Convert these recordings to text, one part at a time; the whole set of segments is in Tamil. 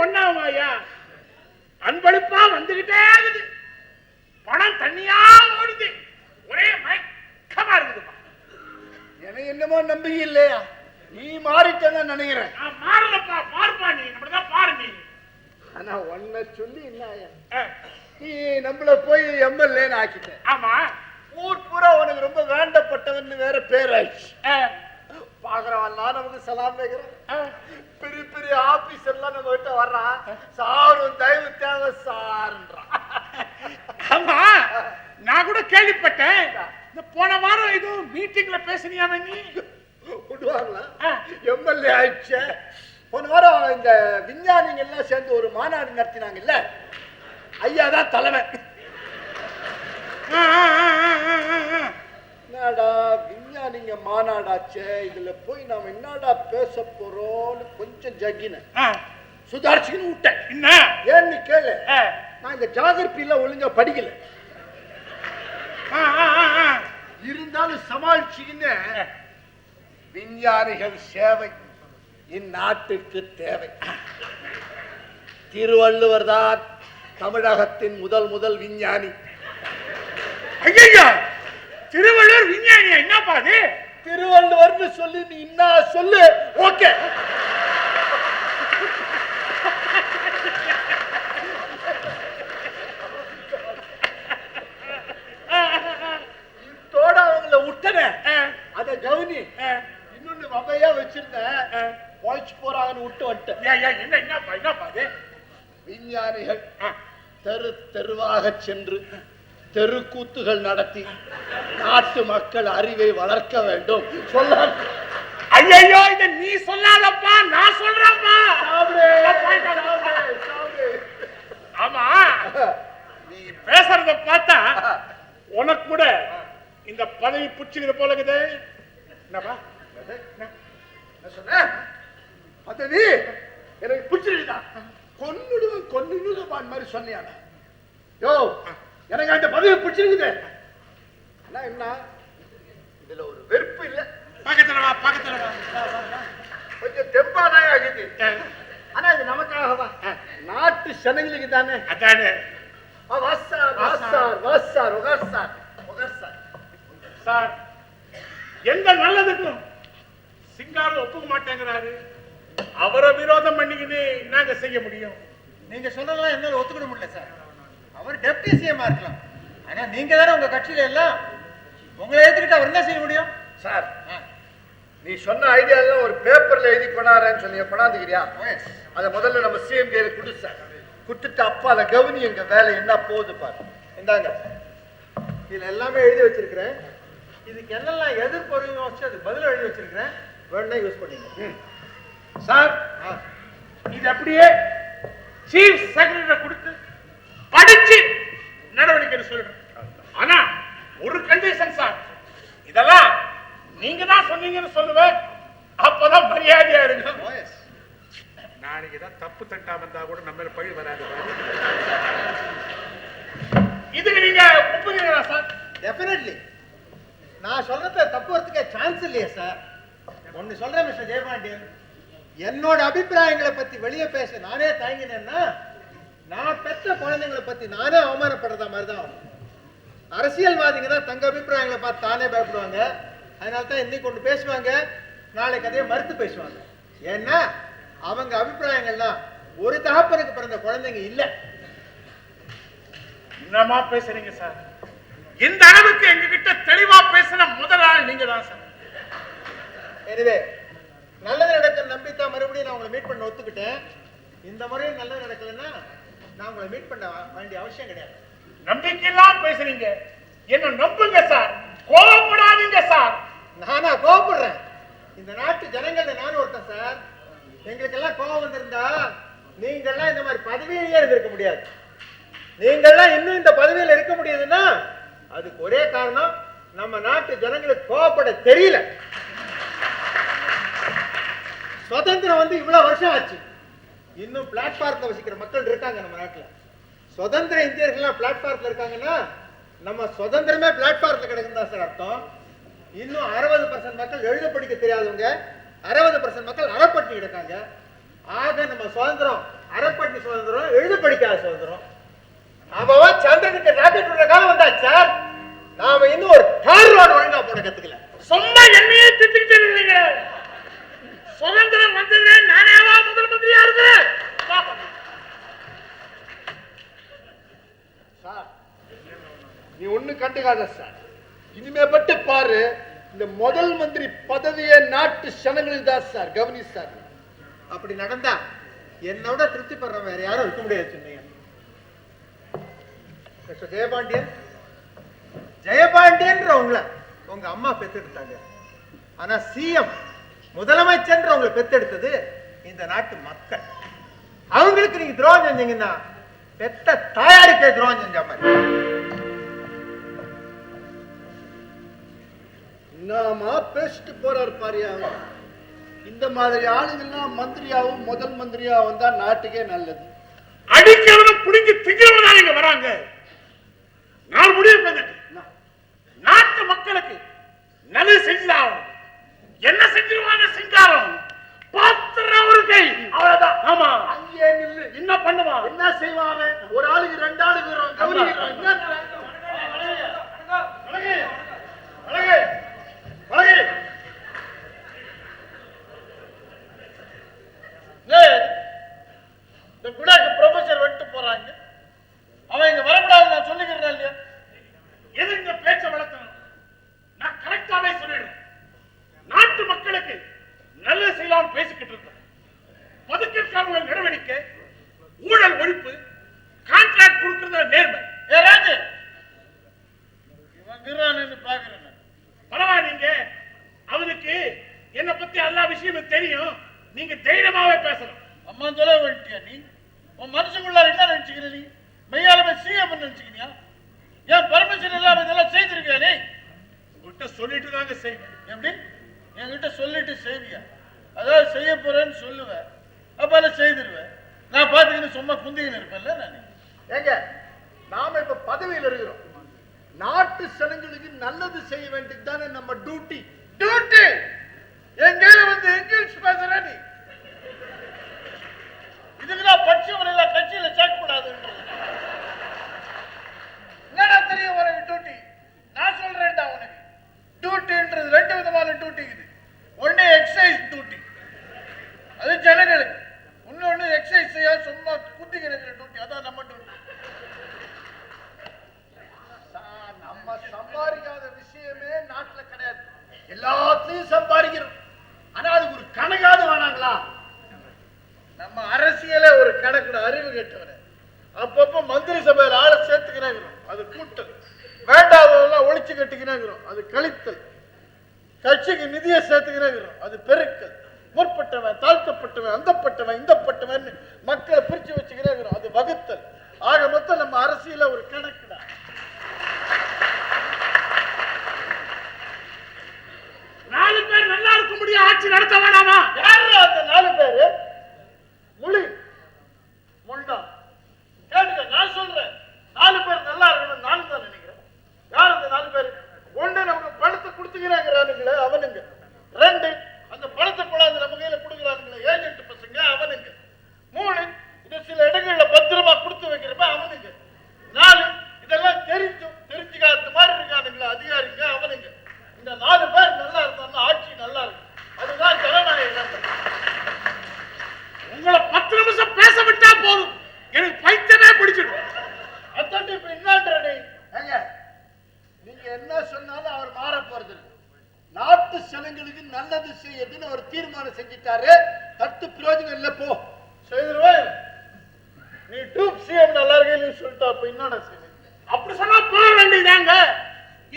ஒண்ணாகும் ஐயா. அன்பளிப்பா வந்துகிட்டே இருக்குது, பணம் தண்ணியா ஓடுது, ஒரே மயக்கமா இருக்குதுப்பா. எனக்கு என்னமோ நம்பிக்கை இல்லையா? நீ மாறிட்டேன்னு நினைக்கிறேன். நான் மாறலப்பா, மாறுப்பா நீ, அப்படிதான் பாரு நீ. ஆனா ஒன்ன சொல்லி என்ன, நீ நம்மள போய் எம்எல்ஏன்னு ஆக்கிட்ட. ஆமா, ஊர் பூரா உனக்கு ரொம்ப வேண்டப்பட்டவன் வேற பேர் ஆயிடுச்சு. பாக்குறவன்லாம் நமக்கு சலாம் வைக்கிறான், பெரிய பெரிய ஆபீசர் எல்லாம் நம்ம கிட்ட வர்றான், சாரும் தயவு தேவை சார்ன்றான். ஆமா, நான் கூட கேள்விப்பட்டேன், இந்த போன வாரம் ஏதோ மீட்டிங்ல பேசினியாமே நீ. விடுவாங்களா? எம்எல்ஏ ஆயிடுச்சு. போன வாரம் இந்த விஞ்ஞானிகள் எல்லாம் சேர்ந்து ஒரு மாநாடு நடத்தினாங்கல்ல, ஐயா தான் தலைமை. என்னடா விஞ்ஞானிங்க மாநாடாச்சே, இதுல போய் நாம என்னடா பேச போறோம்னு கொஞ்சம் ஜகின சுதாரிச்சுன்னு விட்டேன். என்ன ஏன்னு கேளு, நான் இந்த ஜாகிரபில ஒழுங்கா படிக்கல, இருந்தாலும் சமாளிச்சுக்கின்னு விஞ்ஞானிகள் சேவை இந்நாட்டுக்கு தேவை. திருவள்ளுவர் தான் தமிழகத்தின் முதல் விஞ்ஞானி. ஐயா, திருவள்ளுவர் விஞ்ஞானியா? என்னப்பா அது? திருவள்ளுவர்னு சொல்லி நீ என்ன சொல்லு, ஓகே. இதோட அவங்கள விட்டன, அத கவனி. இன்னொன்னு வகையா வச்சிருந்தேன், வாய்ச்சி போறாங்கன்னு விட்டு வந்துட்டேன். என்னப்பா அது? விஞ்ஞானிகள் தெரு தெருவாக சென்று தெருக்கூத்துகள் நடத்தி நாட்டு மக்கள் அறிவை வளர்க்க வேண்டும் சொல்ல. ஐயோ, இத நீ சொல்லாதப்பா, நான் சொல்றேன்ப்பா. ஆமா, நீ பேசுறத பார்த்தா உனக்கு கூட இந்த பதவி புடிச்சுக்கிற போல இருக்குது. என்னப்பா சொன்ன? பதவி எனக்கு பிடிச்சிருக்கா? கொன்னுடுவேன் மாதிரி சொன்னியான. யோ, எனக்கு அந்த பதவி பிடிச்சிருக்குது. ஆனா என்ன, இதுல ஒரு வெறுப்பு இல்ல. பக்கத்துல வா. கொஞ்சம் தெம்பாதான் ஆகுது. ஆனா இது நமக்காகவா? நாட்டு சனங்களுக்கு தானே. அதானே சார், எந்த நல்லதுக்கும் சிங்காரம் ஒப்புக்க மாட்டேங்கிறாரு. அவரை விரோதம் பண்ணிக்கிட்டு நாங்க செய்ய முடியும்? நீங்க சொல்றதெல்லாம் என்னால ஒத்துக்கிட முடியல சார். அவர் டெப்டி சிஎம்மா இருக்கலாம், ஆனா நீங்க தானே உங்க கட்சியில எல்லாம், உங்களை ஏத்துக்கிட்டு அவர் என்ன செய்ய முடியும் சார்? நீ சொன்ன ஐடியா எல்லாம் ஒரு பேப்பர்ல எழுதி கொண்டாடுறேன்னு சொல்லி கொண்டாந்துக்கிறியா? அதை முதல்ல நம்ம சிஎம் கையில குடு சார். குடுத்துட்டு அப்பா அதை கவனி, எங்க வேலை என்ன போகுது பாரு. இந்தாங்க, இதுல எல்லாமே எழுதி வச்சிருக்கிறேன். இதுக்கு என்னெல்லாம் எதிர்ப்பு வச்சு அது பதில் எழுதி வச்சிருக்கிறேன், வேணா யூஸ் பண்ணிங்க சார். இது அப்படியே சீஃப் செக்ரட்டரி கொடுத்து படிச்சு நடவடிக்கை சொல்றேன். ஆனா ஒரு கண்டிஷன் சார், இதெல்லாம் நீங்க தான் சொன்னீங்கன்னு சொல்லுவேன், அப்பதான் மரியாதையா இருக்கு. நாளைக்கு தான் தப்பு தட்டா வந்தா கூட நம்ம பழி வராது. இதுக்கு நீங்க ஒப்புக்கிறீங்களா சார்? டெஃபினெட்லி. நான் சொல்றத தப்பு வரதுக்கே சான்ஸ் இல்லையா சார்? ஒன்னு சொல்றேன் மிஸ்டர் ஜெயபாண்டியன், என்னோட அபிப்பிராயங்களை பத்தி வெளியே பேச நானே தயங்கினேன்னா நான் பெற்ற குழந்தைங்களை பத்தி நானே அவமானப்படுறதா மாதிரிதான். அரசியல்வாதிங்க தான் தங்க அபிப்பிராயங்களை பார்த்து தானே பயப்படுவாங்க. அதனால தான் இன்னைக்கு ஒன்று பேசுவாங்க, நாளைக்கு அதே மறுத்து பேசுவாங்க. ஏன்னா அவங்க அபிப்பிராயங்கள்லாம் ஒரு தகப்பனுக்கு பிறந்த குழந்தைங்க இல்ல. என்னமா பேசுறீங்க சார்? இந்த அளவுக்கு எங்ககிட்ட தெளிவா பேசின முதல் ஆள் நீங்க தான் சார். எனவே நல்லது நடக்க நம்பித்தான் மறுபடியும் நான் உங்களை மீட் பண்ண ஒத்துக்கிட்டேன். இந்த முறையும் நல்லது நடக்கலன்னா நான் உங்களை மீட் பண்ண வேண்டிய அவசியம் கிடையாது. நம்பிக்கையெல்லாம் பேசுறீங்க, என்ன நம்புங்க சார், கோபப்படாதீங்க சார். நானா கோபப்படுறேன்? இந்த நாட்டு ஜனங்கள் நானும் ஒருத்தன் சார். எங்களுக்கெல்லாம் கோபம் வந்திருந்தா நீங்கள்லாம் இந்த மாதிரி பதவியிலேயே இருந்திருக்க முடியாது. நீங்கள்லாம் இன்னும் இந்த பதவியில் இருக்க முடியுதுன்னா அதுக்கு ஒரே காரணம், நம்ம நாட்டு ஜனங்களுக்கு கோபப்பட தெரியல. சுதந்திரம் வந்து இவ்வளவு வருஷம் ஆச்சு, இன்னும் பிளாட்ஃபார்ம்ல வசிக்கிற மக்கள் இருக்காங்க நம்ம நாட்டுல. சுதந்திர இந்தியர்கள்லாம் பிளாட்ஃபார்ம்ல இருக்காங்கன்னா நம்ம சுதந்திரமே பிளாட்ஃபார்ம்ல கிடக்குதா சார் அர்த்தம். இன்னும் 60% மக்கள் எழுத படிக்க தெரியாதவங்க, 60% மக்கள் அறப்பட்டு கிடக்காங்க. ஆக நம்ம சுதந்திரம் அரைப்பட்டி சுதந்திரம், எழுத படிக்காத சுதந்திரம். அவன் சந்திரனுக்கு ராக்கெட் விடுற காலம் வந்தாச்சு சார். நாம இன்னும் ஒரு தார் ரோடு ஒழுங்கா போட கத்துக்கல. சொன்ன என்னையே திட்டிக்கிட்டு இருக்கீங்க. சுதந்திரம் வந்தது நானேவா முதல் மந்திரியா இருக்கிறேன். சார் நீ ஒண்ணு கண்டுக்காத சார். இனிமே பட்டு பாரு, இந்த முதல் மந்திரி பதவியே நாட்டு சனங்களில் தான் சார். கவனி சார். அப்படி நடந்தா என்னோட திருப்தி படுற வேற யாரும் இருக்க முடியாது சொன்னீங்க. ஜெயபாண்டியன், ஜெயபாண்டியன்றவங்கள உங்க அம்மா பெத்தெடுத்தாங்க. ஆனா சிஎம் முதலமைச்சர் உங்களை பெத்தெடுத்தது இந்த நாட்டு மக்கள். அவங்களுக்கு நீங்க துரோகம் செஞ்சீங்கன்னா பெத்த தாயாருக்கே துரோகம் செஞ்ச மாதிரி. நாம பேசிட்டு போறாரு பாரியா. இந்த மாதிரி ஆளுங்கெல்லாம் மந்திரியாவும் முதல் மந்திரியாவும் தான் நாட்டுக்கே நல்லது. அடிக்கிறவனும் பிடிங்கி திங்கிறவன் தான் இங்க வராங்க. நான் முடிவு பண்ணிட்டேன், நாட்டு மக்களுக்கு நல்லது செஞ்சாலும் என்ன செஞ்சிருவாங்க சிங்காரம் பாத்திர ஒரு கை அவ்வளவுதான். ஆமா, அங்கே நில்லு. என்ன பண்ணுவான், என்ன செய்வாங்க? ஒரு ஆளுக்கு ரெண்டு ஆளுக்கு ப்ரொஃபசர் வந்துட்டு போறாங்க. அவன் இங்க வரக்கூடாது நான் சொல்லிக்கிறேன் இல்லையா? எது இந்த பேச்ச வளர்த்தணும்? நான் கரெக்டாவே சொல்லிடுறேன். நாட்டு மக்களுக்கு நல்லது செய்யலாம் பேசிக்கிட்டு இருந்தேன். பதுக்கற்காரர்கள் நடவடிக்கை, ஊழல் ஒழிப்பு, கான்ட்ராக்ட் கொடுக்கறத நேர்மை. ராஜு இவன் பாக்குறேன். பரவாயில்லைங்க, அவனுக்கு என்ன பத்தி எல்லா விஷயமும் தெரியும். நீங்க தைரியமாவே பேசணும். அம்மா சொல்ல வேண்டியா? நீ உன் மனசுக்குள்ள என்ன நினைச்சுக்கிற? நீ மெய்யாலுமே சிஎம் நினைச்சுக்கிறியா? ஏன் பர்மிஷன் இல்லாம இதெல்லாம் செய்திருக்கியா? நீ உங்ககிட்ட சொல்லிட்டு தாங்க செய்வேன். எப்படி என்கிட்ட சொல்லிட்டு செய்வியா? அதாவது செய்ய போறேன்னு சொல்லுவேன், அப்ப அதை செய்திருவேன். நான் பாத்துக்கின்னு சும்மா குந்திக்கின்னு இருப்பேன்ல. நான் ஏங்க, நாம இப்ப பதவியில் இருக்கிறோம். நாட்டு சனங்களுக்கு நல்லது செய்ய வேண்டியது தானே நம்ம டியூட்டி. டியூட்டி எங்கேயில வந்து இங்கிலீஷ் பேசுற நீ? இதுக்குதான் பட்சம் எல்லாம் கட்சியில சேர்க்கக்கூடாது. என்னடா தெரியும் உனக்கு டியூட்டி? நான் சொல்றேன்டா உனக்கு. டியூட்டின்றது ரெண்டு விதமான டியூட்டி இருக்குது. ஒண்ணு எக்ஸசைஸ் டியூட்டி, அது ஜனங்களுக்கு. இன்னொன்னு எக்ஸசைஸ் செய்ய சும்மா குத்திக்கிற டியூட்டி, அதான் நம்ம டியூட்டி. நம்ம சம்பாதிக்காத விஷயமே நாட்டுல கிடையாது. எல்லாத்தையும் சம்பாதிக்கிறோம். ஆனா அதுக்கு ஒரு கணக்காவது வேணாங்களா? நம்ம அரசியல ஒரு கணக்குல அறிவு கட்டவர அப்பப்ப மந்திரி சபையில் ஆளை சேர்த்துக்கிறாங்க, அது கூட்டல். வேண்டாதெல்லாம் ஒழிச்சு கட்டிக்கிறாங்க, அது கழித்தல். கட்சிக்கு நிதியை சேர்த்துக்கிறாங்க, அது பெருக்கல். முற்பட்டவன், தாழ்த்தப்பட்டவன், அந்தப்பட்டவன், இந்தப்பட்டவன் மக்களை பிரிச்சு வச்சுக்கிறாங்க, அது வகுத்தல். ஆக மொத்தம் நம்ம அரசியல ஒரு கணக்குதான். நாலு பேர் நல்லா இருக்க முடியும், ஆட்சி நடத்த வேணாமா? யாரு அந்த நாலு பேரு? முழி முண்டா கேட்டுக்க. நான் சொல்றேன், நாலு பேர் நல்லா இருக்கணும் நானும் தான் நினைக்கிறேன். யார் அந்த நாலு பேர்? ஒண்ணு நமக்கு பணத்தை கொடுத்துக்கிறாங்கிறானுங்களே அவனுங்க. ரெண்டு, அந்த பணத்தை கொண்டாந்து நம்ம கையில கொடுக்குறானுங்களே ஏஜென்ட் பசங்க அவனுங்க. மூணு, இது சில இடங்கள்ல பத்திரமா கொடுத்து வைக்கிறப்ப அவனுங்க. நாலு, இதெல்லாம் தெரிஞ்சுக்காத மாதிரி இருக்கானுங்களே அதிகாரிங்க அவனுங்க. இந்த நாலு பேர் நல்லா இருந்தாலும் ஆட்சி நல்லா இருக்கும். அதுதான் ஜனநாயகம். உங்களை 10 நிமிஷம் பேச விட்டா போதும், எனக்கு பைத்தியமே பிடிச்சிடும். அத்தட்டு இப்ப என்னன்றே? ஏங்க, நீங்க என்ன சொன்னாலும் அவர் மாற போறது இல்லை. நாட்டு சனங்களுக்கு நல்லது செய்யறதுன்னு அவர் தீர்மானம் செஞ்சிட்டாரு. தட்டு பிரயோஜனம் இல்ல. போ செய்திருவேன். நீ டூப் சிஎம் நல்லா இருக்கேன்னு சொல்லிட்டா அப்ப என்னடா செய்ய? அப்படி சொன்னா போக வேண்டியதாங்க.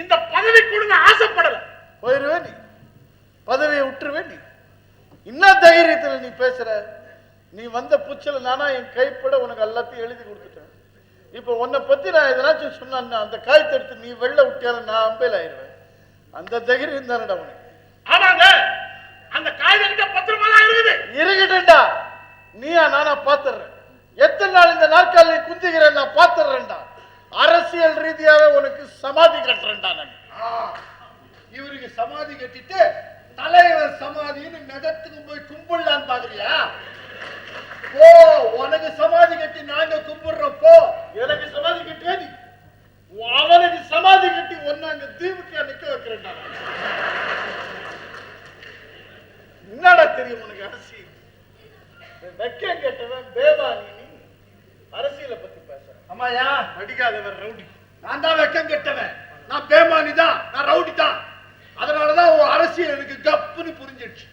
இந்த பதவி கொடுங்க ஆசைப்படல. போயிருவே நீ, பதவியை விட்டுருவே நீ. என்ன தைரியத்துல நீ பேசுற? நீ வந்த புச்சல நானா என் கைப்பட உனக்கு எல்லாத்தையும் எழுதி கொடுத்துட்டேன். இப்ப உன்னை பத்தி நான் எதனாச்சும் சொன்னா அந்த காயத்தை எடுத்து நீ வெள்ள விட்டியாலும் நான் அம்பையில் ஆயிடுவேன். அந்த தைரியம் தானடா உனக்கு. ஆமாங்க, அந்த காய்கறிட்ட பத்திரமா தான் இருக்குது. இருக்கட்டா, நீயா நானா பாத்துறேன். எத்தனை நாள் இந்த நாற்காலி குந்திக்கிறேன் நான் பாத்துறேன்டா. அரசியல் ரீதியாவே உனக்கு சமாதி கட்டுறேன்டா நான். இவருக்கு சமாதி கட்டிட்டு தலைவர் சமாதின்னு நகத்துக்கு போய் கும்பிடலான்னு பாக்குறியா? போ, உனக்கு சமாதி கட்டி நாங்க கும்பிடுறோம் போ. எனக்கு சமாதி கட்டியா நீ? அவனுக்கு சமாதி கட்டி ஒன்னு அங்க தீவுக்கு நிக்க வைக்கிறேன்டா. என்னடா தெரியும் உனக்கு அரசியல்? வெக்கம் கேட்டவன் பேபானி, நீ அரசியலை பத்தி பேசுற. அம்மாயா, நடிக்காதவன் ரவுடி. நான் தான் வெக்கம் கெட்டவன், நான் பேமானி தான், நான் ரவுடி தான். அதனாலதான் உன் அரசியல் எனக்கு கப்புன்னு புரிஞ்சிடுச்சு.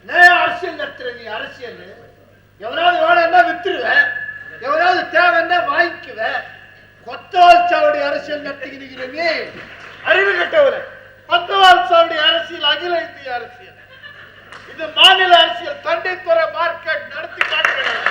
நான் அரசியல் நடத்துற நீ அரசியல் எவனாவது வேணும்னா வித்துருவேன், எவனாவது தேவைன்னா வாங்கிக்குவேன். கொத்தவால் சாவடி அரசியல் நடத்திக்கிற நீ அறிவு கட்டவரை. பத்தவால் சாவடி அரசியல் அகில இந்திய அரசியல், இது மாநில அரசியல். தண்டைத்துறை மார்க்கெட் நடத்தி காட்டுகிறார்.